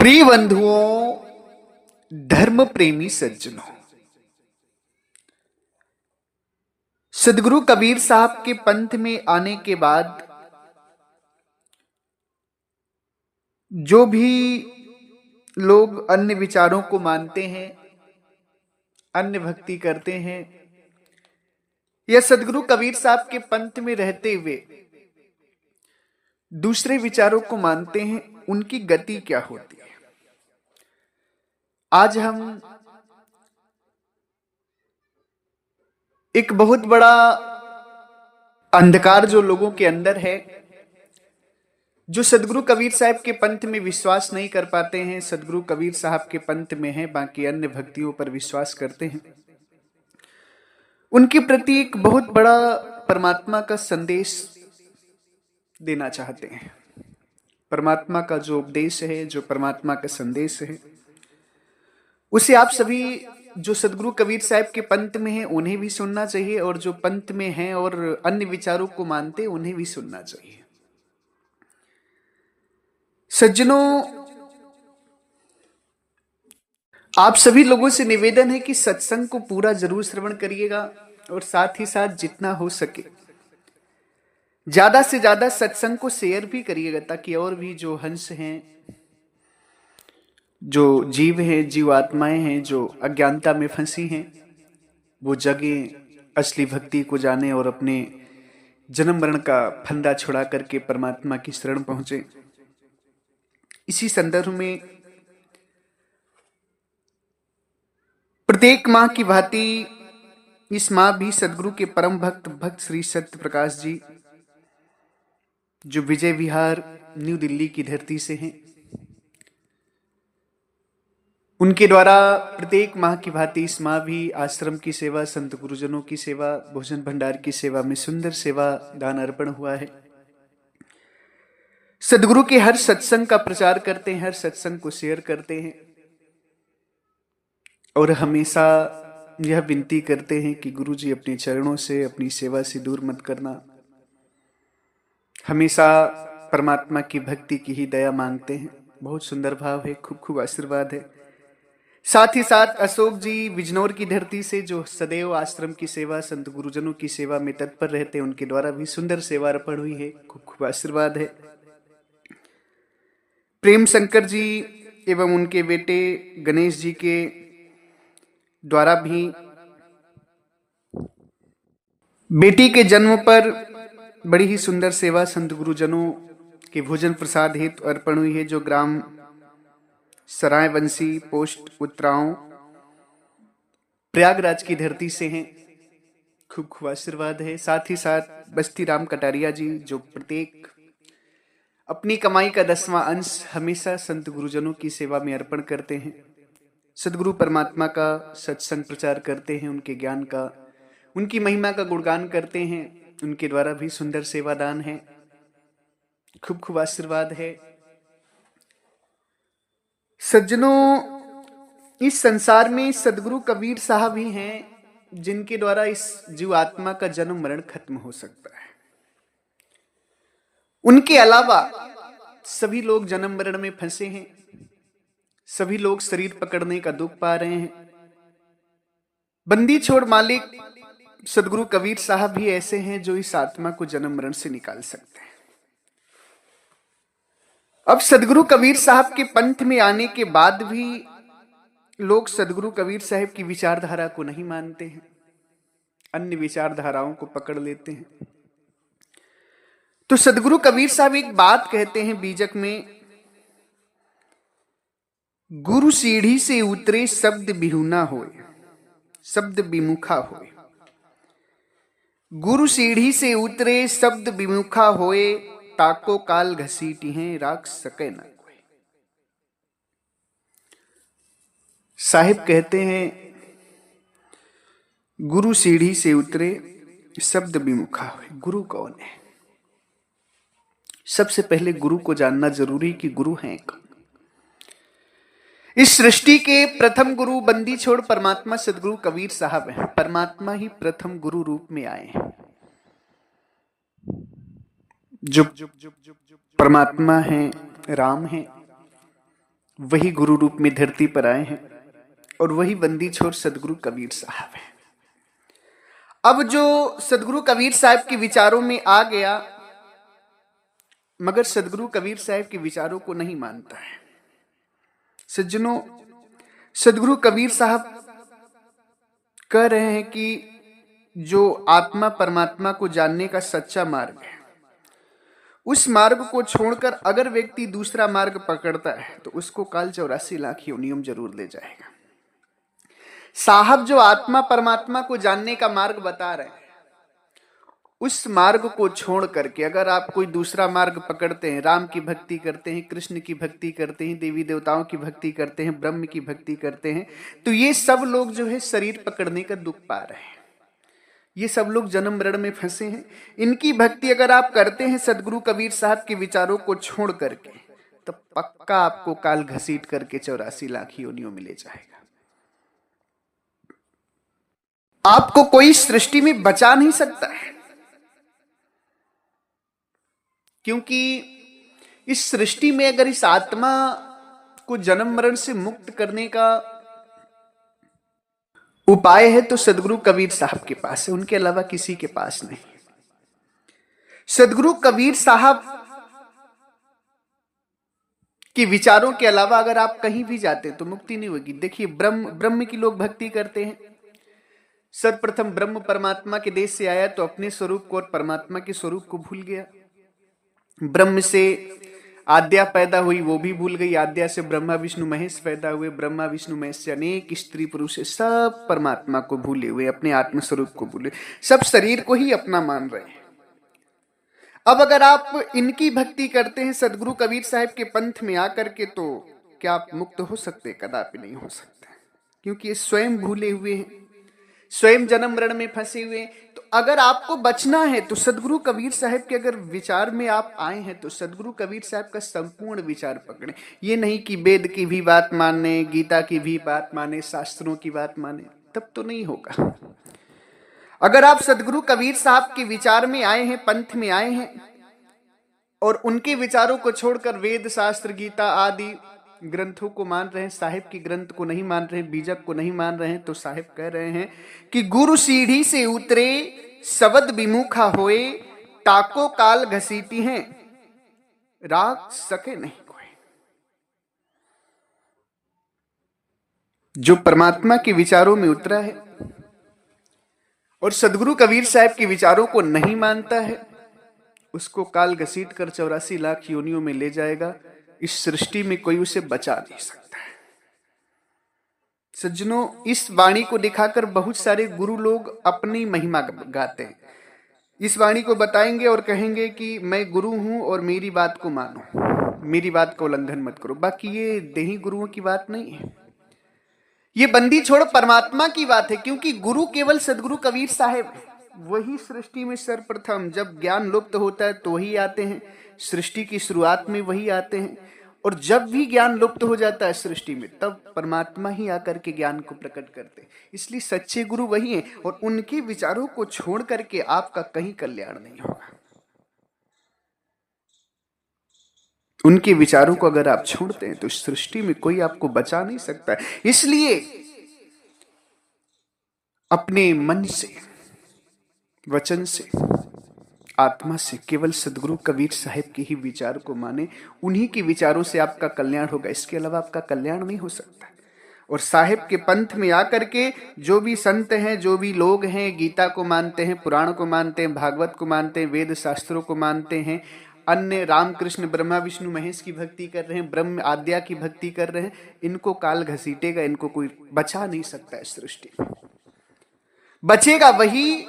प्रिय बंधुओं, धर्म प्रेमी सज्जनों, सदगुरु कबीर साहब के पंथ में आने के बाद जो भी लोग अन्य विचारों को मानते हैं, अन्य भक्ति करते हैं या सदगुरु कबीर साहब के पंथ में रहते हुए दूसरे विचारों को मानते हैं, उनकी गति क्या होती है। आज हम एक बहुत बड़ा अंधकार जो लोगों के अंदर है, जो सदगुरु कबीर साहब के पंथ में विश्वास नहीं कर पाते हैं, सदगुरु कबीर साहब के पंथ में हैं, बाकी अन्य भक्तियों पर विश्वास करते हैं, उनके प्रति एक बहुत बड़ा परमात्मा का संदेश देना चाहते हैं। परमात्मा का जो उपदेश है, जो परमात्मा का संदेश है, उसे आप सभी जो सदगुरु कबीर साहब के पंथ में हैं उन्हें भी सुनना चाहिए, और जो पंथ में हैं और अन्य विचारों को मानते उन्हें भी सुनना चाहिए। सज्जनों, आप सभी लोगों से निवेदन है कि सत्संग को पूरा जरूर श्रवण करिएगा, और साथ ही साथ जितना हो सके ज्यादा से ज्यादा सत्संग को शेयर भी करिएगा, ताकि और भी जो हंस हैं, जो जीव हैं, जीवात्माएं हैं, जो अज्ञानता में फंसी हैं, वो जगे, असली भक्ति को जाने और अपने जन्म मरण का फंदा छुड़ा करके परमात्मा की शरण पहुंचे। इसी संदर्भ में प्रत्येक माह की भांति इस माह भी सदगुरु के परम भक्त श्री सत्य प्रकाश जी, जो विजय विहार न्यू दिल्ली की धरती से हैं, उनके द्वारा प्रत्येक माह की भांति इस माह भी आश्रम की सेवा, संत गुरुजनों की सेवा, भोजन भंडार की सेवा में सुंदर सेवा दान अर्पण हुआ है। सदगुरु के हर सत्संग का प्रचार करते हैं, हर सत्संग को शेयर करते हैं, और हमेशा यह विनती करते हैं कि गुरु जी अपने चरणों से, अपनी सेवा से दूर मत करना। हमेशा परमात्मा की भक्ति की ही दया मांगते हैं। बहुत सुंदर भाव है, खूब खूब आशीर्वाद है। साथ ही साथ अशोक जी बिजनौर की धरती से, जो सदैव आश्रम की सेवा, संत गुरुजनों की सेवा में तत्पर रहते हैं, उनके द्वारा भी सुंदर सेवा अर्पण हुई है। खूब खूब आशीर्वाद है। प्रेम शंकर जी एवं उनके बेटे गणेश जी के द्वारा भी बेटी के जन्म पर बड़ी ही सुंदर सेवा संत गुरुजनों के भोजन प्रसाद हेतु अर्पण हुई है, जो ग्राम सरायवंशी, पोस्ट उतराव, प्रयागराज की धरती से हैं। खूब खूब आशीर्वाद है। साथ ही साथ बस्ती राम कटारिया जी, जो प्रत्येक अपनी कमाई का 10वां अंश हमेशा संत गुरुजनों की सेवा में अर्पण करते हैं, सदगुरु परमात्मा का सत्संग प्रचार करते हैं, उनके ज्ञान का, उनकी महिमा का गुणगान करते हैं, उनके द्वारा भी सुंदर सेवादान है। खूब खूब आशीर्वाद है। सज्जनों, इस संसार में सदगुरु कबीर साहब ही हैं जिनके द्वारा इस जीव आत्मा का जन्म मरण खत्म हो सकता है। उनके अलावा सभी लोग जन्म मरण में फंसे हैं, सभी लोग शरीर पकड़ने का दुख पा रहे हैं। बंदी छोड़ मालिक सदगुरु कबीर साहब ही ऐसे हैं जो इस आत्मा को जन्म मरण से निकाल सकते हैं। अब सदगुरु कबीर साहब के पंथ में आने के बाद भी लोग सदगुरु कबीर साहब की विचारधारा को नहीं मानते हैं, अन्य विचारधाराओं को पकड़ लेते हैं। तो सदगुरु कबीर साहब एक बात कहते हैं बीजक में, गुरु सीढ़ी से उतरे शब्द बिहुना होए, शब्द विमुखा होए। गुरु सीढ़ी से उतरे शब्द विमुखा होए, ताको काल घसीटी हैं राख सके न कोई। साहिब कहते हैं गुरु सीढ़ी से उतरे शब्द विमुखा हुए। गुरु कौन है? सबसे पहले गुरु को जानना जरूरी कि गुरु हैं कौन। इस सृष्टि के प्रथम गुरु बंदी छोड़ परमात्मा सदगुरु कबीर साहब हैं। परमात्मा ही प्रथम गुरु रूप में आए हैं। जो परमात्मा हैं, राम हैं, वही गुरु रूप में धरती पर आए हैं और वही बंदी छोर सदगुरु कबीर साहब हैं। अब जो सदगुरु कबीर साहब के विचारों में आ गया, मगर सदगुरु कबीर साहब के विचारों को नहीं मानता है। सज्जनों, सदगुरु कबीर साहब कह रहे हैं कि जो आत्मा परमात्मा को जानने का सच्चा मार्ग है, उस मार्ग को छोड़कर अगर व्यक्ति दूसरा मार्ग पकड़ता है तो उसको काल 84 लाख योनियों जरूर ले जाएगा। साहब जो आत्मा परमात्मा को जानने का मार्ग बता रहे हैं, उस मार्ग को छोड़ करके अगर आप कोई दूसरा मार्ग पकड़ते हैं, राम की भक्ति करते हैं, कृष्ण की भक्ति करते हैं, देवी देवताओं की भक्ति करते हैं, ब्रह्म की भक्ति करते हैं, तो ये सब लोग जो है शरीर पकड़ने का दुख पा रहे हैं। ये सब लोग जन्म मरण में फंसे हैं। इनकी भक्ति अगर आप करते हैं सदगुरु कबीर साहब के विचारों को छोड़ करके, तो पक्का आपको काल घसीट करके 84 लाख योनियों में ले जाएगा। आपको कोई सृष्टि में बचा नहीं सकता है, क्योंकि इस सृष्टि में अगर इस आत्मा को जन्म मरण से मुक्त करने का उपाय है तो सदगुरु कबीर साहब के पास है, उनके अलावा किसी के पास नहीं। सदगुरु कबीर साहब के विचारों के अलावा अगर आप कहीं भी जाते हैं तो मुक्ति नहीं होगी। देखिए, ब्रह्म की लोग भक्ति करते हैं। सर्वप्रथम ब्रह्म परमात्मा के देश से आया तो अपने स्वरूप को और परमात्मा के स्वरूप को भूल गया। ब्रह्म से आद्या पैदा हुई, वो भी भूल गई। आद्या से ब्रह्मा विष्णु महेश पैदा हुए, ब्रह्मा विष्णु महेश से अनेक स्त्री पुरुष है, सब परमात्मा को भूले हुए, अपने आत्म स्वरूप को भूले, सब शरीर को ही अपना मान रहे हैं। अब अगर आप इनकी भक्ति करते हैं सदगुरु कबीर साहब के पंथ में आकर के, तो क्या आप मुक्त हो सकते? कदापि नहीं हो सकते, क्योंकि ये स्वयं भूले हुए हैं, स्वयं जन्म मरण में फंसे हुए। तो अगर आपको बचना है तो सदगुरु कबीर साहब के अगर विचार में आप आए हैं तो सदगुरु कबीर साहब का संपूर्ण विचार पकड़ें। ये नहीं कि वेद की भी बात माने, गीता की भी बात माने, शास्त्रों की बात माने, तब तो नहीं होगा। अगर आप सदगुरु कबीर साहब के विचार में आए हैं, पंथ में आए हैं, और उनके विचारों को छोड़कर वेद शास्त्र गीता आदि ग्रंथों को मान रहे हैं, साहिब की ग्रंथ को नहीं मान रहे हैं, बीजक को नहीं मान रहे हैं, तो साहिब कह रहे हैं कि गुरु सीढ़ी से उतरे शब्द विमुखा होए, टाको काल घसीटी हैं, राख सके नहीं कोई। जो परमात्मा के विचारों में उतरा है और सदगुरु कबीर साहब के विचारों को नहीं मानता है, उसको काल घसीट कर 84 लाख योनियों में ले जाएगा। इस सृष्टि में कोई उसे बचा नहीं सकता है। सज्जनों, इस वाणी को दिखाकर बहुत सारे गुरु लोग अपनी महिमा गाते हैं। इस वाणी को बताएंगे और कहेंगे कि मैं गुरु हूं और मेरी बात को मानो, मेरी बात का उल्लंघन मत करो। बाकी ये देही गुरुओं की बात नहीं है, ये बंदी छोड़ परमात्मा की बात है, क्योंकि गुरु केवल सदगुरु कबीर साहब है। वही सृष्टि में सर्वप्रथम जब ज्ञान लुप्त होता है तो वही आते हैं, सृष्टि की शुरुआत में वही आते हैं, और जब भी ज्ञान लुप्त हो जाता है सृष्टि में तब परमात्मा ही आकर के ज्ञान को प्रकट करते हैं। इसलिए सच्चे गुरु वही हैं, और उनके विचारों को छोड़ करके आपका कहीं कल्याण नहीं होगा। उनके विचारों को अगर आप छोड़ते हैं तो इस सृष्टि में कोई आपको बचा नहीं सकता है। इसलिए अपने मन से, वचन से, आत्मा से केवल सदगुरु कबीर साहब के ही विचार को माने। उन्हीं के विचारों से आपका कल्याण होगा, इसके अलावा आपका कल्याण नहीं हो सकता। और साहिब के पंथ में आकर के जो भी संत हैं, जो भी लोग हैं, गीता को मानते हैं, पुराण को मानते हैं, भागवत को मानते हैं, वेद शास्त्रों को मानते हैं, अन्य राम कृष्ण ब्रह्मा विष्णु महेश की भक्ति कर रहे हैं, ब्रह्म आद्या की भक्ति कर रहे हैं, इनको काल घसीटेगा, इनको कोई बचा नहीं सकता है सृष्टि में। बचेगा वही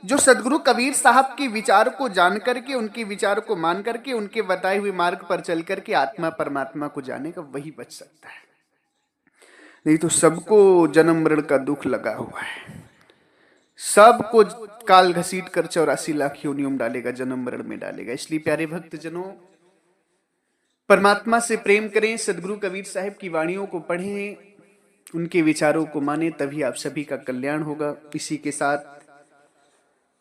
जो सदगुरु कबीर साहब के विचार को जान करके, उनके विचार को मान करके, उनके बताए हुए मार्ग पर चल करके आत्मा परमात्मा को जानेगा, वही बच सकता है। नहीं तो सबको जन्म मरण का दुख लगा हुआ है, सबको काल घसीट कर 84 लाख योनियों में डालेगा, जन्म मरण में डालेगा। इसलिए प्यारे भक्त जनों, परमात्मा से प्रेम करें, सदगुरु कबीर साहब की वाणियों को पढ़ें, उनके विचारों को माने, तभी आप सभी का कल्याण होगा। इसी के साथ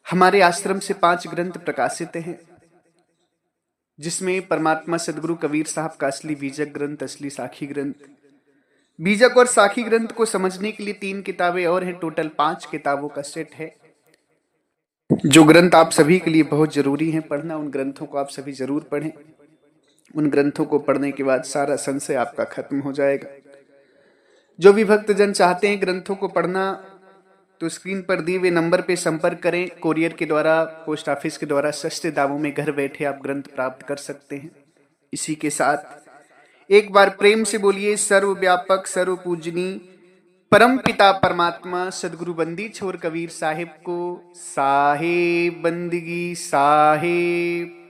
हमारे आश्रम से 5 ग्रंथ प्रकाशित हैं, जिसमें परमात्मा सदगुरु कबीर साहब का असली बीजक ग्रंथ, असली साखी ग्रंथ, बीजक और साखी ग्रंथ को समझने के लिए 3 किताबें और हैं। टोटल 5 किताबों का सेट है, जो ग्रंथ आप सभी के लिए बहुत जरूरी है पढ़ना। उन ग्रंथों को आप सभी जरूर पढ़ें। उन ग्रंथों को पढ़ने के बाद सारा संशय आपका खत्म हो जाएगा। जो भी भक्तजन चाहते हैं ग्रंथों को पढ़ना, तो स्क्रीन पर दिए हुए नंबर पे संपर्क करें। कोरियर के द्वारा, पोस्ट ऑफिस के द्वारा सस्ते दामों में घर बैठे आप ग्रंथ प्राप्त कर सकते हैं। इसी के साथ एक बार प्रेम से बोलिए, सर्वव्यापक सर्व पूजनी परम पिता परमात्मा सदगुरु बंदी छोर कबीर साहिब को साहेब बंदगी साहेब